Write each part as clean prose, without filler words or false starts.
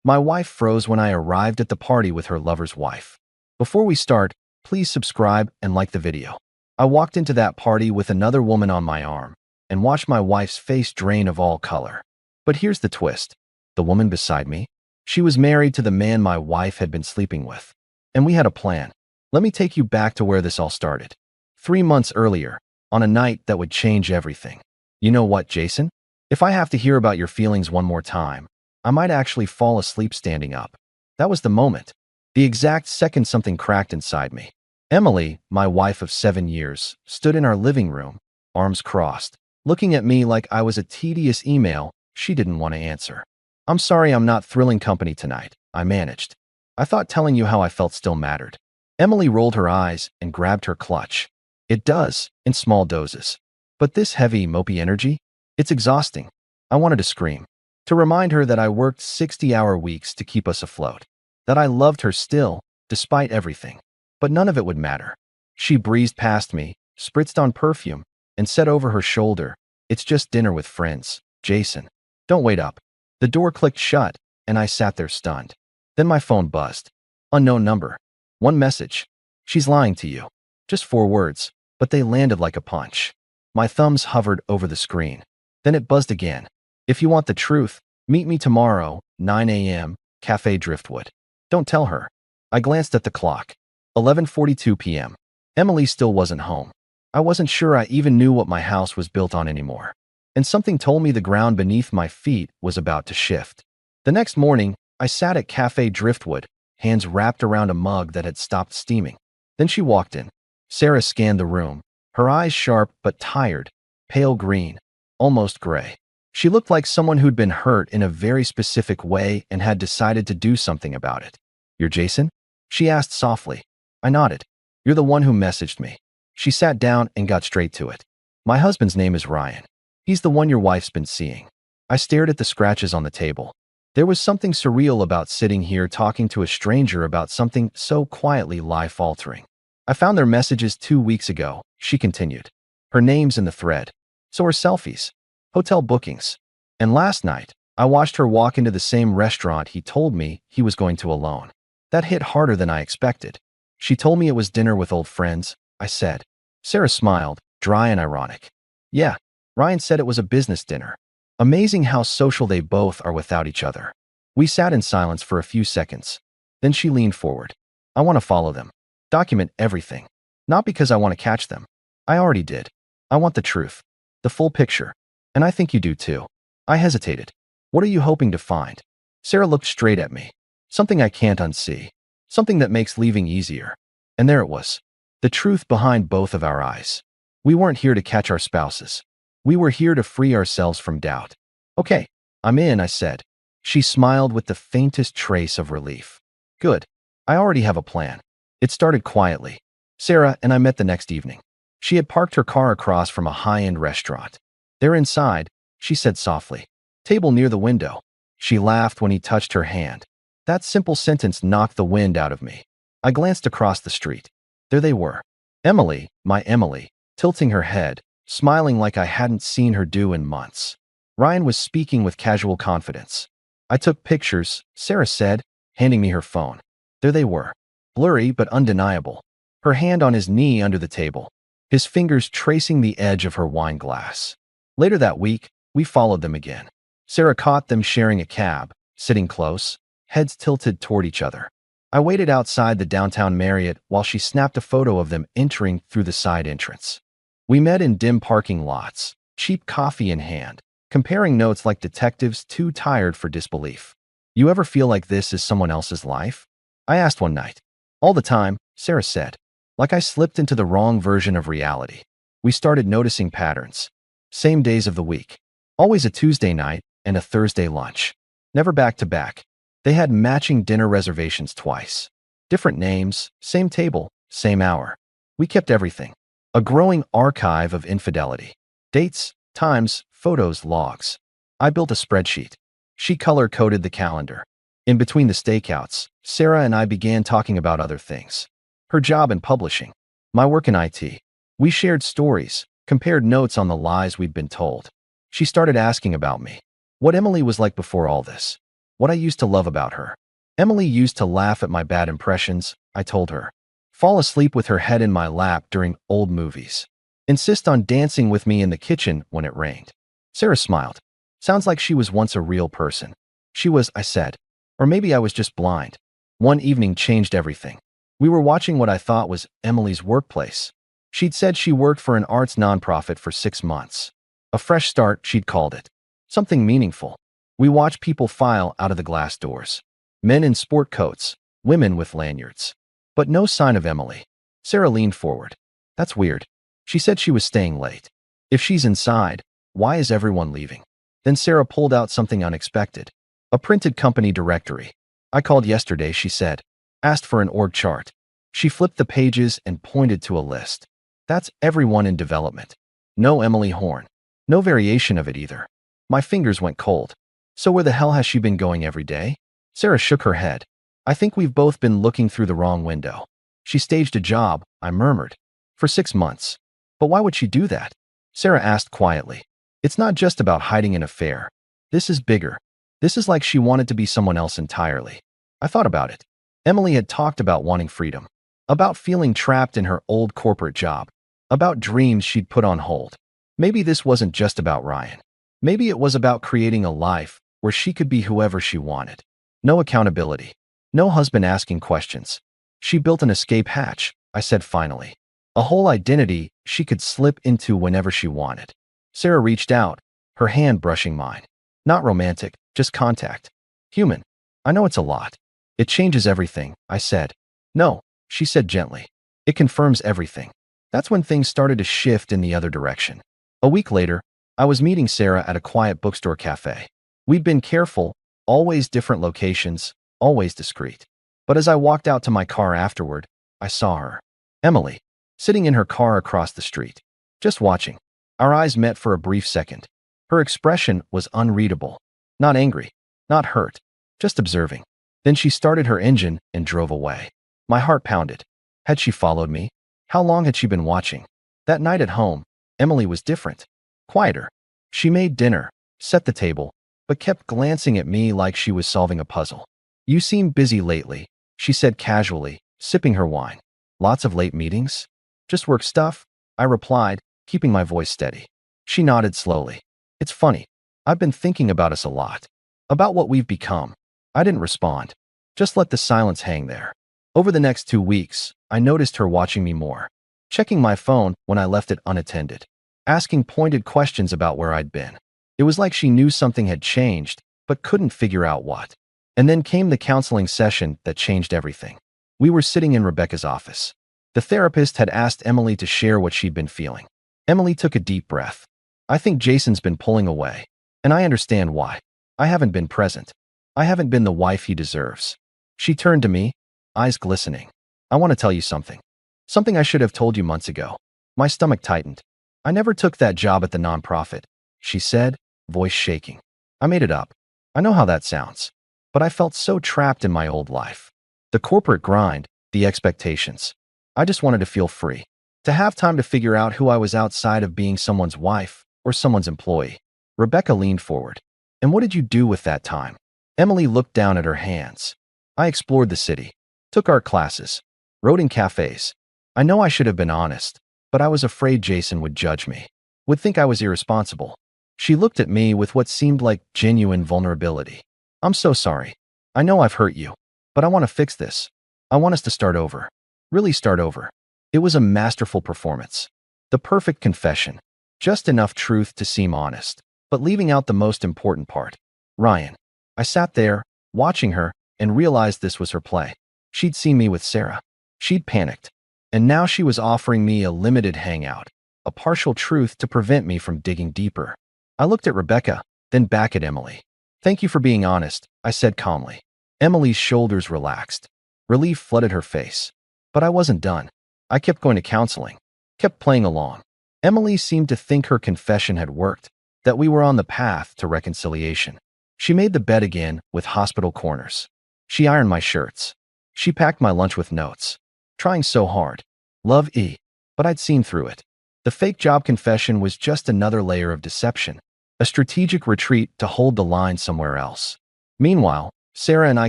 My wife froze when I arrived at the party with her lover's wife. Before we start, please subscribe and like the video. I walked into that party with another woman on my arm and watched my wife's face drain of all color. But here's the twist. The woman beside me, she was married to the man my wife had been sleeping with. And we had a plan. Let me take you back to where this all started. 3 months earlier, on a night that would change everything. You know what, Jason? If I have to hear about your feelings one more time, I might actually fall asleep standing up. That was the moment. The exact second something cracked inside me. Emily, my wife of 7 years, stood in our living room, arms crossed, looking at me like I was a tedious email she didn't want to answer. I'm sorry I'm not thrilling company tonight, I managed. I thought telling you how I felt still mattered. Emily rolled her eyes and grabbed her clutch. It does, in small doses. But this heavy, mopey energy? It's exhausting. I wanted to scream. To remind her that I worked 60-hour weeks to keep us afloat. That I loved her still, despite everything. But none of it would matter. She breezed past me, spritzed on perfume, and said over her shoulder, "It's just dinner with friends, Jason. Don't wait up." The door clicked shut, and I sat there stunned. Then my phone buzzed. Unknown number. One message. "She's lying to you." Just 4 words, but they landed like a punch. My thumbs hovered over the screen. Then it buzzed again. "If you want the truth, meet me tomorrow, 9 a.m., Cafe Driftwood." Don't tell her. I glanced at the clock. 11:42 p.m. Emily still wasn't home. I wasn't sure I even knew what my house was built on anymore. And something told me the ground beneath my feet was about to shift. The next morning, I sat at Cafe Driftwood, hands wrapped around a mug that had stopped steaming. Then she walked in. Sarah scanned the room, her eyes sharp but tired, pale green, almost gray. She looked like someone who'd been hurt in a very specific way and had decided to do something about it. "You're Jason?" she asked softly. I nodded. "You're the one who messaged me." She sat down and got straight to it. "My husband's name is Ryan. He's the one your wife's been seeing." I stared at the scratches on the table. There was something surreal about sitting here talking to a stranger about something so quietly life-altering. "I found their messages 2 weeks ago," she continued. "Her name's in the thread. So are selfies, hotel bookings. And last night, I watched her walk into the same restaurant he told me he was going to alone. That hit harder than I expected. She told me it was dinner with old friends," I said. Sarah smiled, dry and ironic. "Yeah, Ryan said it was a business dinner. Amazing how social they both are without each other." We sat in silence for a few seconds. Then she leaned forward. "I want to follow them. Document everything. Not because I want to catch them. I already did. I want the truth. The full picture. And I think you do too." I hesitated. "What are you hoping to find?" Sarah looked straight at me. "Something I can't unsee. Something that makes leaving easier." And there it was. The truth behind both of our eyes. We weren't here to catch our spouses. We were here to free ourselves from doubt. "Okay, I'm in," I said. She smiled with the faintest trace of relief. "Good. I already have a plan." It started quietly. Sarah and I met the next evening. She had parked her car across from a high-end restaurant. "They're inside," she said softly. "Table near the window." She laughed when he touched her hand. That simple sentence knocked the wind out of me. I glanced across the street. There they were. Emily, my Emily, tilting her head, smiling like I hadn't seen her do in months. Ryan was speaking with casual confidence. "I took pictures," Sarah said, handing me her phone. There they were. Blurry but undeniable. Her hand on his knee under the table. His fingers tracing the edge of her wine glass. Later that week, we followed them again. Sarah caught them sharing a cab, sitting close, heads tilted toward each other. I waited outside the downtown Marriott while she snapped a photo of them entering through the side entrance. We met in dim parking lots, cheap coffee in hand, comparing notes like detectives too tired for disbelief. "You ever feel like this is someone else's life?" I asked one night. "All the time," Sarah said. Like I slipped into the wrong version of reality. We started noticing patterns. Same days of the week. Always a Tuesday night and a Thursday lunch. Never back to back. They had matching dinner reservations twice. Different names, same table, same hour. We kept everything. A growing archive of infidelity. Dates, times, photos, logs. I built a spreadsheet. She color-coded the calendar. In between the stakeouts, Sarah and I began talking about other things. Her job in publishing. My work in IT. We shared stories, compared notes on the lies we'd been told. She started asking about me. What Emily was like before all this. what I used to love about her. Emily used to laugh at my bad impressions, I told her. Fall asleep with her head in my lap during old movies. Insist on dancing with me in the kitchen when it rained. Sarah smiled. Sounds like she was once a real person. She was, I said. Or maybe I was just blind. One evening changed everything. We were watching what I thought was Emily's workplace. She'd said she worked for an arts nonprofit for 6 months. A fresh start, she'd called it. Something meaningful. We watched people file out of the glass doors. Men in sport coats, women with lanyards. But no sign of Emily. Sarah leaned forward. That's weird. She said she was staying late. If she's inside, why is everyone leaving? Then Sarah pulled out something unexpected. A printed company directory. I called yesterday, she said. Asked for an org chart. She flipped the pages and pointed to a list. That's everyone in development. No Emily Horn. No variation of it either. My fingers went cold. So where the hell has she been going every day? Sarah shook her head. I think we've both been looking through the wrong window. She staged a job, I murmured. For 6 months. But why would she do that? Sarah asked quietly. It's not just about hiding an affair. This is bigger. This is like she wanted to be someone else entirely. I thought about it. Emily had talked about wanting freedom. About feeling trapped in her old corporate job. About dreams she'd put on hold. Maybe this wasn't just about Ryan. Maybe it was about creating a life where she could be whoever she wanted. No accountability. No husband asking questions. She built an escape hatch, I said finally. A whole identity she could slip into whenever she wanted. Sarah reached out, her hand brushing mine. Not romantic, just contact. Human. I know it's a lot. It changes everything, I said. No, she said gently. It confirms everything. That's when things started to shift in the other direction. A week later, I was meeting Sarah at a quiet bookstore cafe. We'd been careful, always different locations, always discreet. But as I walked out to my car afterward, I saw her. Emily. Sitting in her car across the street. Just watching. Our eyes met for a brief second. Her expression was unreadable. Not angry. Not hurt. Just observing. Then she started her engine and drove away. My heart pounded. Had she followed me? How long had she been watching? That night at home, Emily was different. Quieter. She made dinner, set the table, but kept glancing at me like she was solving a puzzle. You seem busy lately, she said casually, sipping her wine. Lots of late meetings? Just work stuff? I replied, keeping my voice steady. She nodded slowly. It's funny. I've been thinking about us a lot. About what we've become. I didn't respond. Just let the silence hang there. Over the next 2 weeks, I noticed her watching me more. Checking my phone when I left it unattended. Asking pointed questions about where I'd been. It was like she knew something had changed, but couldn't figure out what. And then came the counseling session that changed everything. We were sitting in Rebecca's office. The therapist had asked Emily to share what she'd been feeling. Emily took a deep breath. I think Jason's been pulling away. And I understand why. I haven't been present. I haven't been the wife he deserves. She turned to me, eyes glistening. I want to tell you something. Something I should have told you months ago. My stomach tightened. I never took that job at the nonprofit, she said, voice shaking. I made it up. I know how that sounds. But I felt so trapped in my old life. The corporate grind, the expectations. I just wanted to feel free. To have time to figure out who I was outside of being someone's wife or someone's employee. Rebecca leaned forward. And what did you do with that time? Emily looked down at her hands. I explored the city. Took art classes. Wrote in cafes. I know I should have been honest, but I was afraid Jason would judge me. Would think I was irresponsible. She looked at me with what seemed like genuine vulnerability. I'm so sorry. I know I've hurt you. But I want to fix this. I want us to start over. Really start over. It was a masterful performance. The perfect confession. Just enough truth to seem honest, but leaving out the most important part. Ryan. I sat there, watching her, and realized this was her play. She'd seen me with Sarah. She'd panicked. And now she was offering me a limited hangout, a partial truth to prevent me from digging deeper. I looked at Rebecca, then back at Emily. Thank you for being honest, I said calmly. Emily's shoulders relaxed. Relief flooded her face. But I wasn't done. I kept going to counseling, kept playing along. Emily seemed to think her confession had worked, that we were on the path to reconciliation. She made the bed again with hospital corners. She ironed my shirts. She packed my lunch with notes. Trying so hard. Love E. But I'd seen through it. The fake job confession was just another layer of deception. A strategic retreat to hold the line somewhere else. Meanwhile, Sarah and I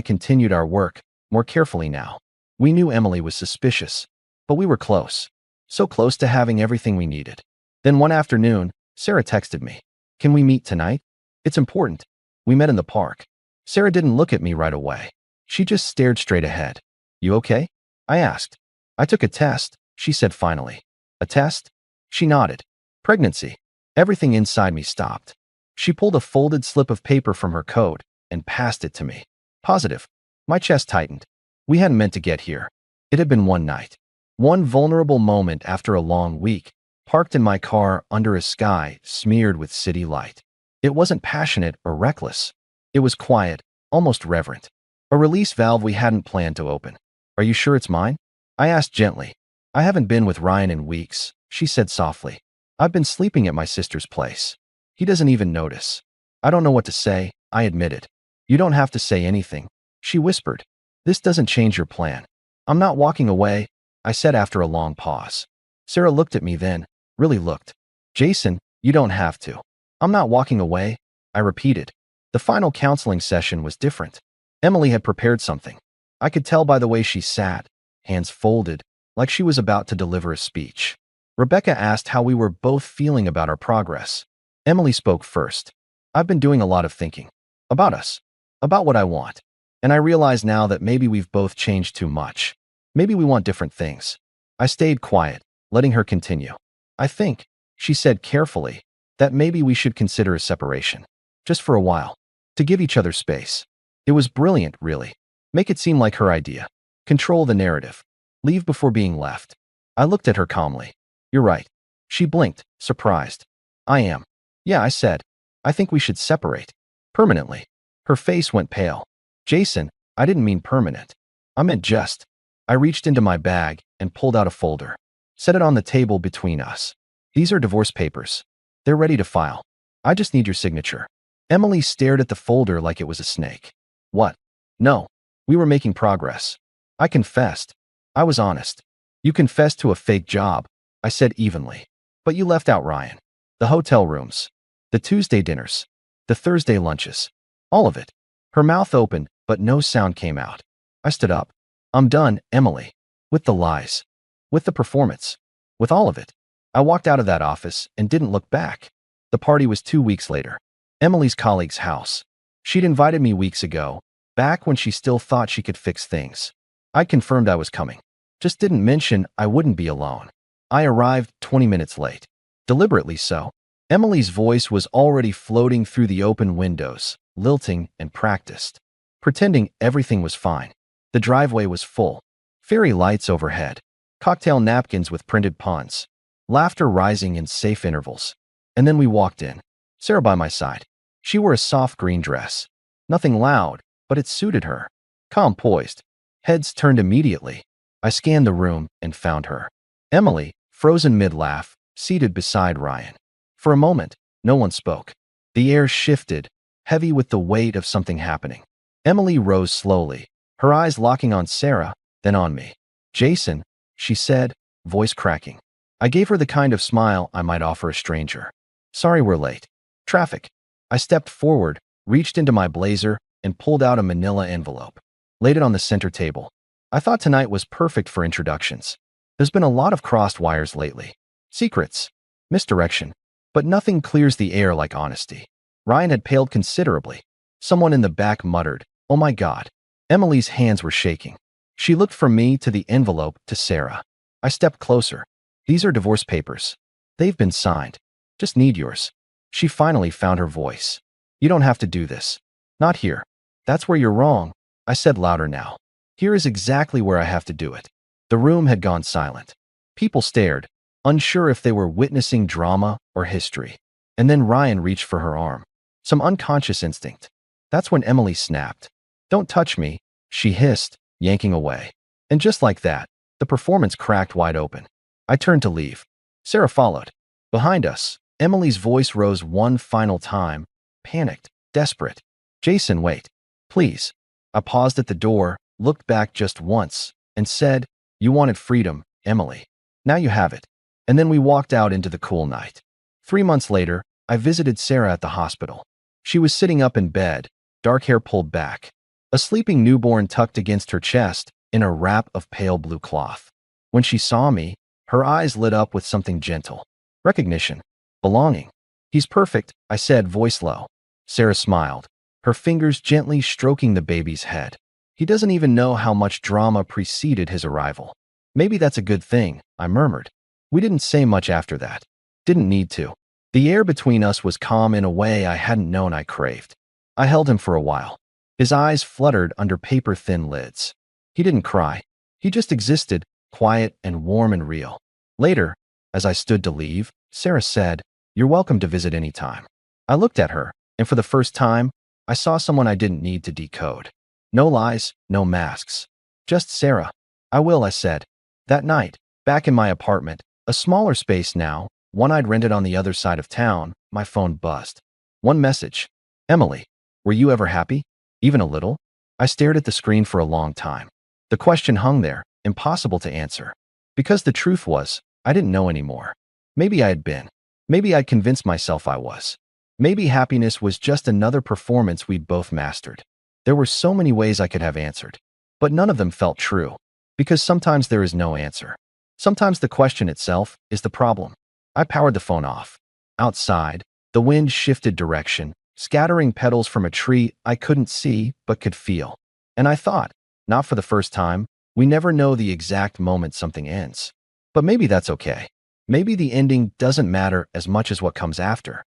continued our work, more carefully now. We knew Emily was suspicious, but we were close. So close to having everything we needed. Then one afternoon, Sarah texted me. Can we meet tonight? It's important. We met in the park. Sarah didn't look at me right away. She just stared straight ahead. You okay? I asked. I took a test, she said finally. A test? She nodded. Pregnancy. Everything inside me stopped. She pulled a folded slip of paper from her coat and passed it to me. Positive. My chest tightened. We hadn't meant to get here. It had been one night. One vulnerable moment after a long week, parked in my car under a sky smeared with city light. It wasn't passionate or reckless. It was quiet, almost reverent. A release valve we hadn't planned to open. Are you sure it's mine? I asked gently. I haven't been with Ryan in weeks, she said softly. I've been sleeping at my sister's place. He doesn't even notice. I don't know what to say, I admitted. You don't have to say anything, she whispered. This doesn't change your plan. I'm not walking away, I said after a long pause. Sarah looked at me then, really looked. Jason, you don't have to. I'm not walking away, I repeated. The final counseling session was different. Emily had prepared something. I could tell by the way she sat, hands folded, like she was about to deliver a speech. Rebecca asked how we were both feeling about our progress. Emily spoke first. I've been doing a lot of thinking. About us. About what I want. And I realize now that maybe we've both changed too much. Maybe we want different things. I stayed quiet, letting her continue. I think, she said carefully, that maybe we should consider a separation. Just for a while. To give each other space. It was brilliant, really. Make it seem like her idea. Control the narrative. Leave before being left. I looked at her calmly. You're right. She blinked, surprised. I am. Yeah, I said. I think we should separate. Permanently. Her face went pale. Jason, I didn't mean permanent. I meant just. I reached into my bag and pulled out a folder. Set it on the table between us. These are divorce papers. They're ready to file. I just need your signature. Emily stared at the folder like it was a snake. What? No. We were making progress. I confessed. I was honest. You confessed to a fake job, I said evenly. But you left out Ryan. The hotel rooms. The Tuesday dinners. The Thursday lunches. All of it. Her mouth opened, but no sound came out. I stood up. I'm done, Emily. With the lies. With the performance. With all of it. I walked out of that office and didn't look back. The party was 2 weeks later. Emily's colleague's house. She'd invited me weeks ago, back when she still thought she could fix things. I confirmed I was coming. Just didn't mention I wouldn't be alone. I arrived 20 minutes late. Deliberately so. Emily's voice was already floating through the open windows, lilting and practiced. Pretending everything was fine. The driveway was full. Fairy lights overhead. Cocktail napkins with printed puns. Laughter rising in safe intervals. And then we walked in. Sarah by my side. She wore a soft green dress. Nothing loud, but it suited her. Calm, poised. Heads turned immediately. I scanned the room and found her. Emily, frozen mid-laugh, seated beside Ryan. For a moment, no one spoke. The air shifted, heavy with the weight of something happening. Emily rose slowly, her eyes locking on Sarah, then on me. Jason, she said, voice cracking. I gave her the kind of smile I might offer a stranger. Sorry we're late. Traffic. I stepped forward, reached into my blazer, and pulled out a manila envelope. Laid it on the center table. I thought tonight was perfect for introductions. There's been a lot of crossed wires lately. Secrets. Misdirection. But nothing clears the air like honesty. Ryan had paled considerably. Someone in the back muttered, "Oh my God." Emily's hands were shaking. She looked from me to the envelope to Sarah. I stepped closer. These are divorce papers. They've been signed. Just need yours. She finally found her voice. You don't have to do this. Not here. That's where you're wrong, I said louder now. Here is exactly where I have to do it. The room had gone silent. People stared, unsure if they were witnessing drama or history. And then Ryan reached for her arm. Some unconscious instinct. That's when Emily snapped. Don't touch me, she hissed, yanking away. And just like that, the performance cracked wide open. I turned to leave. Sarah followed. Behind us, Emily's voice rose one final time, panicked, desperate. Jason, wait. Please. I paused at the door, looked back just once, and said, You wanted freedom, Emily. Now you have it. And then we walked out into the cool night. 3 months later, I visited Sarah at the hospital. She was sitting up in bed, dark hair pulled back, a sleeping newborn tucked against her chest in a wrap of pale blue cloth. When she saw me, her eyes lit up with something gentle. Recognition. Belonging. He's perfect, I said, voice low. Sarah smiled, her fingers gently stroking the baby's head. He doesn't even know how much drama preceded his arrival. Maybe that's a good thing, I murmured. We didn't say much after that. Didn't need to. The air between us was calm in a way I hadn't known I craved. I held him for a while. His eyes fluttered under paper-thin lids. He didn't cry. He just existed, quiet and warm and real. Later, as I stood to leave, Sarah said, "You're welcome to visit any time." I looked at her, and for the first time, I saw someone I didn't need to decode. No lies, no masks. Just Sarah. "I will," I said. That night, back in my apartment, a smaller space now, one I'd rented on the other side of town, my phone buzzed. One message. "Emily, were you ever happy? Even a little?" I stared at the screen for a long time. The question hung there, impossible to answer. Because the truth was, I didn't know anymore. Maybe I had been. Maybe I'd convinced myself I was. Maybe happiness was just another performance we'd both mastered. There were so many ways I could have answered, but none of them felt true. Because sometimes there is no answer. Sometimes the question itself is the problem. I powered the phone off. Outside, the wind shifted direction, scattering petals from a tree I couldn't see but could feel. And I thought, not for the first time, we never know the exact moment something ends. But maybe that's okay. Maybe the ending doesn't matter as much as what comes after.